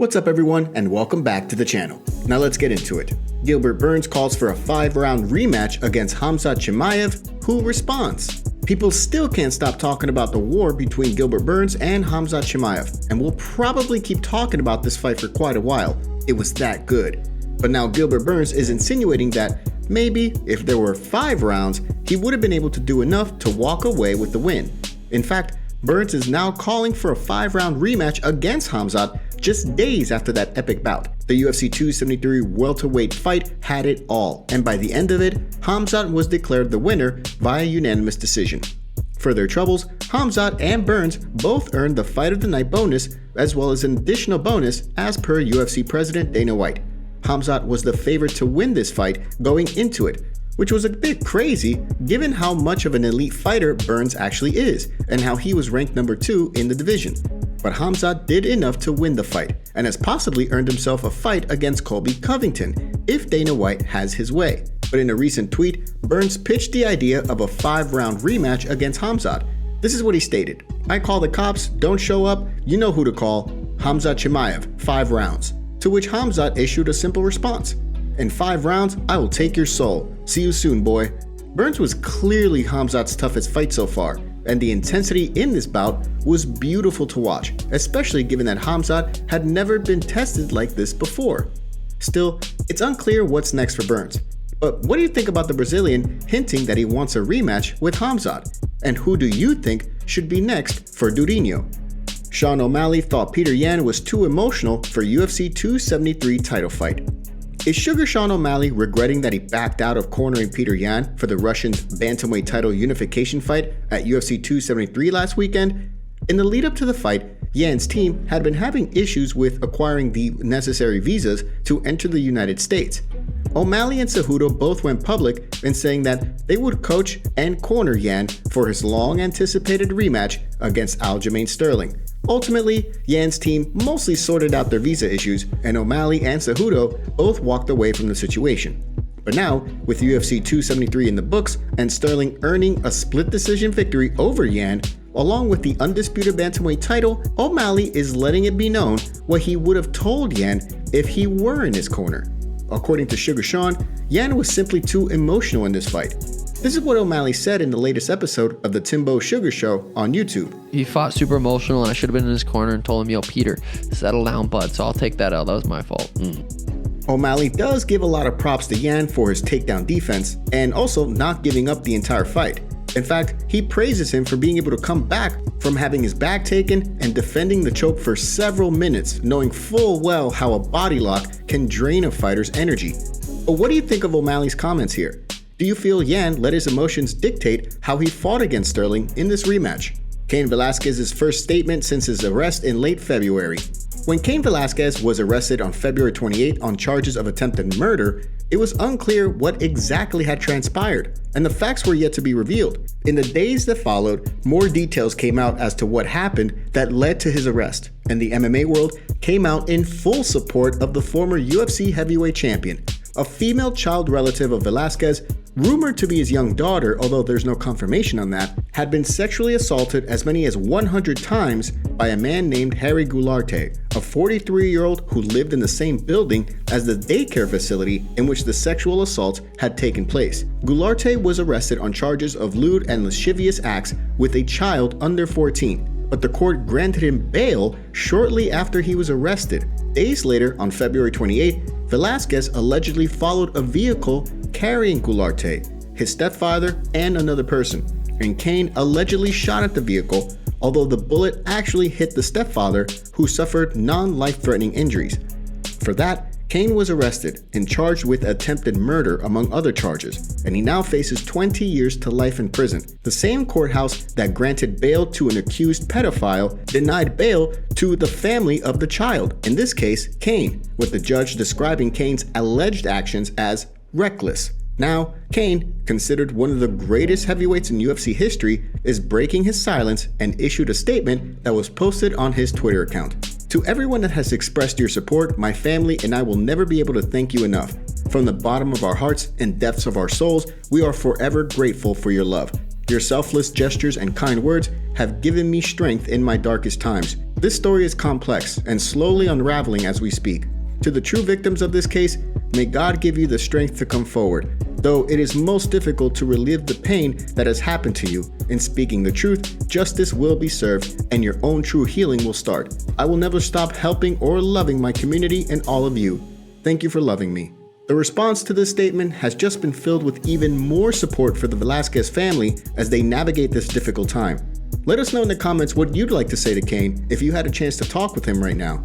What's up everyone, and welcome back to the channel. Now let's get into it. Gilbert Burns calls for a 5-round rematch against Khamzat Chimaev, who responds. People still can't stop talking about the war between Gilbert Burns and Khamzat Chimaev, and we'll probably keep talking about this fight for quite a while. It was that good. But now Gilbert Burns is insinuating that maybe if there were 5 rounds, he would have been able to do enough to walk away with the win. In fact, Burns is now calling for a 5-round rematch against Khamzat just days after that epic bout. The UFC 273 welterweight fight had it all, and by the end of it, Khamzat was declared the winner via unanimous decision. For their troubles, Khamzat and Burns both earned the Fight of the Night bonus, as well as an additional bonus as per UFC President Dana White. Khamzat was the favorite to win this fight going into it, which was a bit crazy given how much of an elite fighter Burns actually is, and how he was ranked number 2 in the division. But Khamzat did enough to win the fight, and has possibly earned himself a fight against Colby Covington, if Dana White has his way. But in a recent tweet, Burns pitched the idea of a 5-round rematch against Khamzat. This is what he stated: "I call the cops, don't show up, you know who to call, Khamzat Chimaev, 5 rounds. To which Khamzat issued a simple response: "In 5 rounds, I will take your soul. See you soon, boy." Burns was clearly Khamzat's toughest fight so far, and the intensity in this bout was beautiful to watch, especially given that Khamzat had never been tested like this before. Still, it's unclear what's next for Burns. But what do you think about the Brazilian hinting that he wants a rematch with Khamzat? And who do you think should be next for Durinho? Sean O'Malley thought Petr Yan was too emotional for UFC 273 title fight. Is Sugar Sean O'Malley regretting that he backed out of cornering Petr Yan for the Russian's Bantamweight title unification fight at UFC 273 last weekend? In the lead up to the fight, Yan's team had been having issues with acquiring the necessary visas to enter the United States. O'Malley and Cejudo both went public in saying that they would coach and corner Yan for his long-anticipated rematch against Aljamain Sterling. Ultimately, Yan's team mostly sorted out their visa issues, and O'Malley and Cejudo both walked away from the situation. But now, with UFC 273 in the books and Sterling earning a split decision victory over Yan, along with the undisputed bantamweight title, O'Malley is letting it be known what he would have told Yan if he were in his corner. According to Sugar Sean, Yan was simply too emotional in this fight. This is what O'Malley said in the latest episode of the Timbo Sugar Show on YouTube. He fought super emotional, and I should have been in his corner and told him, "Yo, Peter, settle down, bud." So I'll take that out. That was my fault. O'Malley does give a lot of props to Yan for his takedown defense, and also not giving up the entire fight. In fact, he praises him for being able to come back from having his back taken and defending the choke for several minutes, knowing full well how a body lock can drain a fighter's energy. But what do you think of O'Malley's comments here? Do you feel Yan let his emotions dictate how he fought against Sterling in this rematch? Cain Velasquez's first statement since his arrest in late February. When Cain Velasquez was arrested on February 28 on charges of attempted murder, it was unclear what exactly had transpired, and the facts were yet to be revealed. In the days that followed, more details came out as to what happened that led to his arrest, and the MMA world came out in full support of the former UFC heavyweight champion. A female child relative of Velasquez, rumored to be his young daughter, although there's no confirmation on that, had been sexually assaulted as many as 100 times by a man named Harry Goularte, a 43-year-old who lived in the same building as the daycare facility in which the sexual assaults had taken place. Goularte was arrested on charges of lewd and lascivious acts with a child under 14, but the court granted him bail shortly after he was arrested. Days later, on February 28, Velasquez allegedly followed a vehicle carrying Goularte, his stepfather, and another person, and Cain allegedly shot at the vehicle, although the bullet actually hit the stepfather, who suffered non-life-threatening injuries. For that, Cain was arrested and charged with attempted murder among other charges, and he now faces 20 years to life in prison. The same courthouse that granted bail to an accused pedophile denied bail to the family of the child, in this case, Cain, with the judge describing Cain's alleged actions as reckless. Now, Cain, considered one of the greatest heavyweights in UFC history, is breaking his silence and issued a statement that was posted on his Twitter account. To everyone that has expressed your support, my family and I will never be able to thank you enough. From the bottom of our hearts and depths of our souls, we are forever grateful for your love. Your selfless gestures and kind words have given me strength in my darkest times. This story is complex and slowly unraveling as we speak. To the true victims of this case, may God give you the strength to come forward. Though it is most difficult to relive the pain that has happened to you, in speaking the truth, justice will be served and your own true healing will start. I will never stop helping or loving my community and all of you. Thank you for loving me. The response to this statement has just been filled with even more support for the Velasquez family as they navigate this difficult time. Let us know in the comments what you'd like to say to Cain if you had a chance to talk with him right now.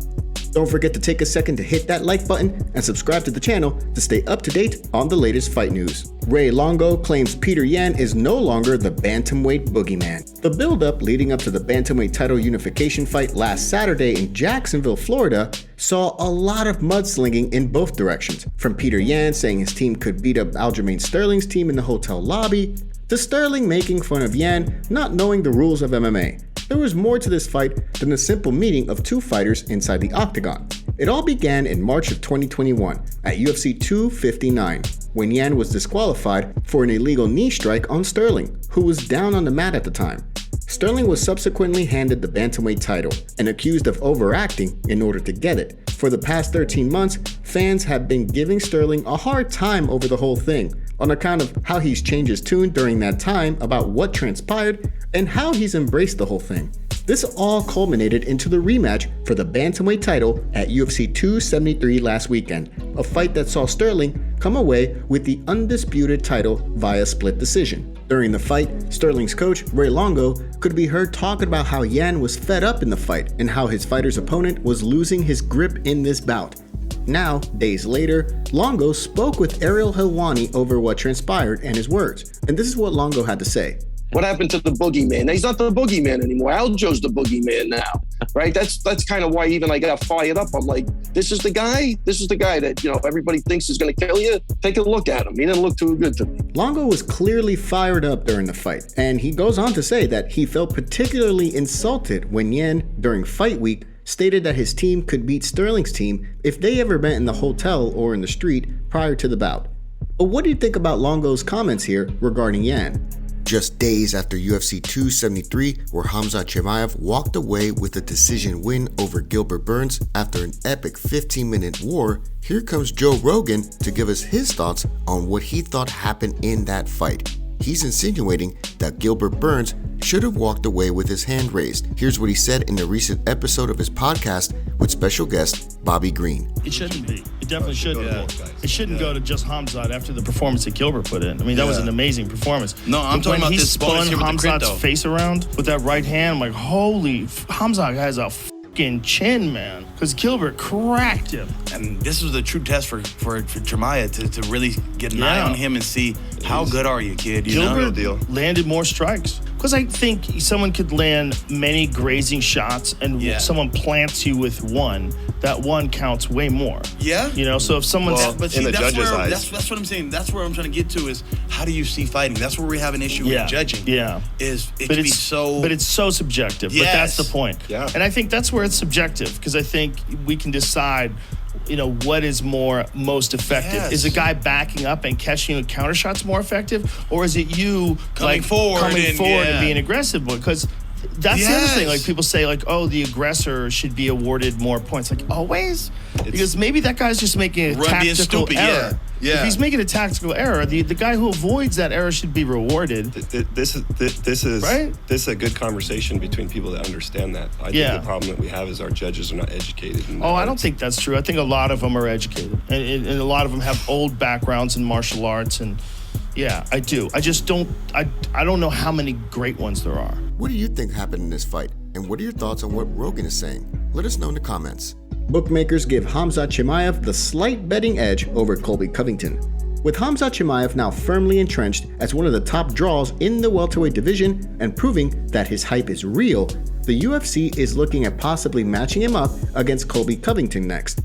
Don't forget to take a second to hit that like button and subscribe to the channel to stay up to date on the latest fight news. Longo claims Petr Yan is no longer the Bantamweight boogeyman. The build-up leading up to the Bantamweight title unification fight last Saturday in Jacksonville, Florida, saw a lot of mudslinging in both directions, from Petr Yan saying his team could beat up Aljamain Sterling's team in the hotel lobby, to Sterling making fun of Yan not knowing the rules of MMA. There was more to this fight than a simple meeting of two fighters inside the octagon. It all began in March of 2021 at UFC 259, when Yan was disqualified for an illegal knee strike on Sterling, who was down on the mat at the time. Sterling was subsequently handed the Bantamweight title and accused of overacting in order to get it. For the past 13 months, fans have been giving Sterling a hard time over the whole thing, on account of how he's changed his tune during that time about what transpired and how he's embraced the whole thing. This all culminated into the rematch for the Bantamweight title at UFC 273 last weekend, a fight that saw Sterling come away with the undisputed title via split decision. During the fight, Sterling's coach, Longo, could be heard talking about how Yan was fed up in the fight and how his fighter's opponent was losing his grip in this bout. Now, days later, Longo spoke with Ariel Helwani over what transpired and his words, and this is what Longo had to say. What happened to the boogeyman? Now, he's not the boogeyman anymore. Aljo's the boogeyman now, right? That's kind of why even I got fired up. I'm like, this is the guy that, everybody thinks is going to kill you. Take a look at him. He didn't look too good to me. Longo was clearly fired up during the fight, and he goes on to say that he felt particularly insulted when Yan, during fight week, stated that his team could beat Sterling's team if they ever met in the hotel or in the street prior to the bout. But what do you think about Longo's comments here regarding Yan? Just days after UFC 273, where Khamzat Chimaev walked away with a decision win over Gilbert Burns after an epic 15-minute war, here comes Joe Rogan to give us his thoughts on what he thought happened in that fight. He's insinuating that Gilbert Burns should have walked away with his hand raised. Here's what he said in a recent episode of his podcast with special guest Bobby Green. It shouldn't be. It definitely shouldn't. It shouldn't go to just Khamzat after the performance that Gilbert put in. I mean, that was an amazing performance. No, I'm talking about this bonus here with the crypto. Khamzat's face around with that right hand, I'm like, holy, Khamzat has a fucking chin, man. Because Gilbert cracked him. And this was the true test for Chimaev to really get an eye on him and see how good are you, kid. Gilbert landed more strikes. Because I think someone could land many grazing shots and someone plants you with one, that one counts way more. Yeah. So if someone's... but see, that's what I'm saying. That's where I'm trying to get to is how do you see fighting? That's where we have an issue with judging. Yeah. But it's so subjective. Yes. But that's the point. Yeah. And I think that's where it's subjective because I think we can decide what is most effective? Yes. Is a guy backing up and catching you counter shots more effective, or is it you coming forward and being aggressive? Because that's the other thing. Like people say, the aggressor should be awarded more points. Like always, because maybe that guy's just making a tactical error. Yeah. If he's making a tactical error, the guy who avoids that error should be rewarded. This is a good conversation between people that understand that. I think the problem that we have is our judges are not educated. I don't think that's true. I think a lot of them are educated, and a lot of them have old backgrounds in martial arts. And yeah, I do. I just don't. I don't know how many great ones there are. What do you think happened in this fight, and what are your thoughts on what Rogan is saying? Let us know in the comments. Bookmakers give Khamzat Chimaev the slight betting edge over Colby Covington. With Khamzat Chimaev now firmly entrenched as one of the top draws in the welterweight division and proving that his hype is real, the UFC is looking at possibly matching him up against Colby Covington next.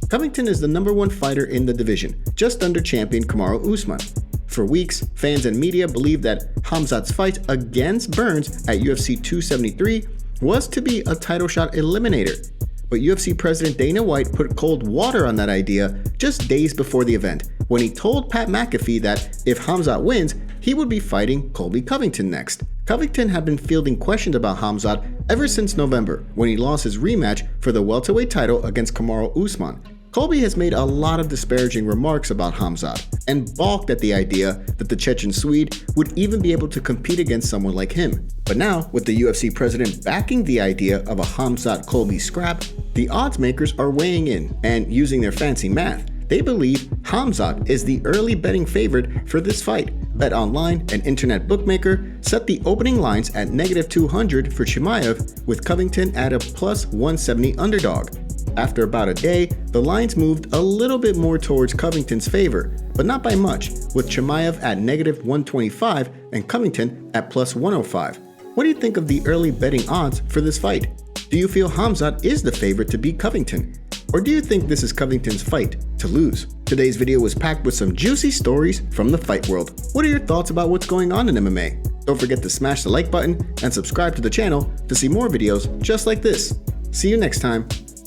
Covington is the #1 fighter in the division, just under champion Kamaru Usman. For weeks, fans and media believed that Khamzat's fight against Burns at UFC 273 was to be a title shot eliminator. But UFC President Dana White put cold water on that idea just days before the event, when he told Pat McAfee that if Khamzat wins, he would be fighting Colby Covington next. Covington had been fielding questions about Khamzat Ever since November, when he lost his rematch for the welterweight title against Kamaru Usman, Colby has made a lot of disparaging remarks about Khamzat and balked at the idea that the Chechen Swede would even be able to compete against someone like him. But now, with the UFC president backing the idea of a Khamzat-Colby scrap, the odds makers are weighing in, and using their fancy math, they believe Khamzat is the early betting favorite for this fight. BetOnline, an internet bookmaker, set the opening lines at -200 for Chimaev, with Covington at a +170 underdog. After about a day, the lines moved a little bit more towards Covington's favor, but not by much, with Chimaev at -125 and Covington at +105. What do you think of the early betting odds for this fight? Do you feel Khamzat is the favorite to beat Covington? Or do you think this is Covington's fight to lose? Today's video was packed with some juicy stories from the fight world. What are your thoughts about what's going on in MMA? Don't forget to smash the like button and subscribe to the channel to see more videos just like this. See you next time.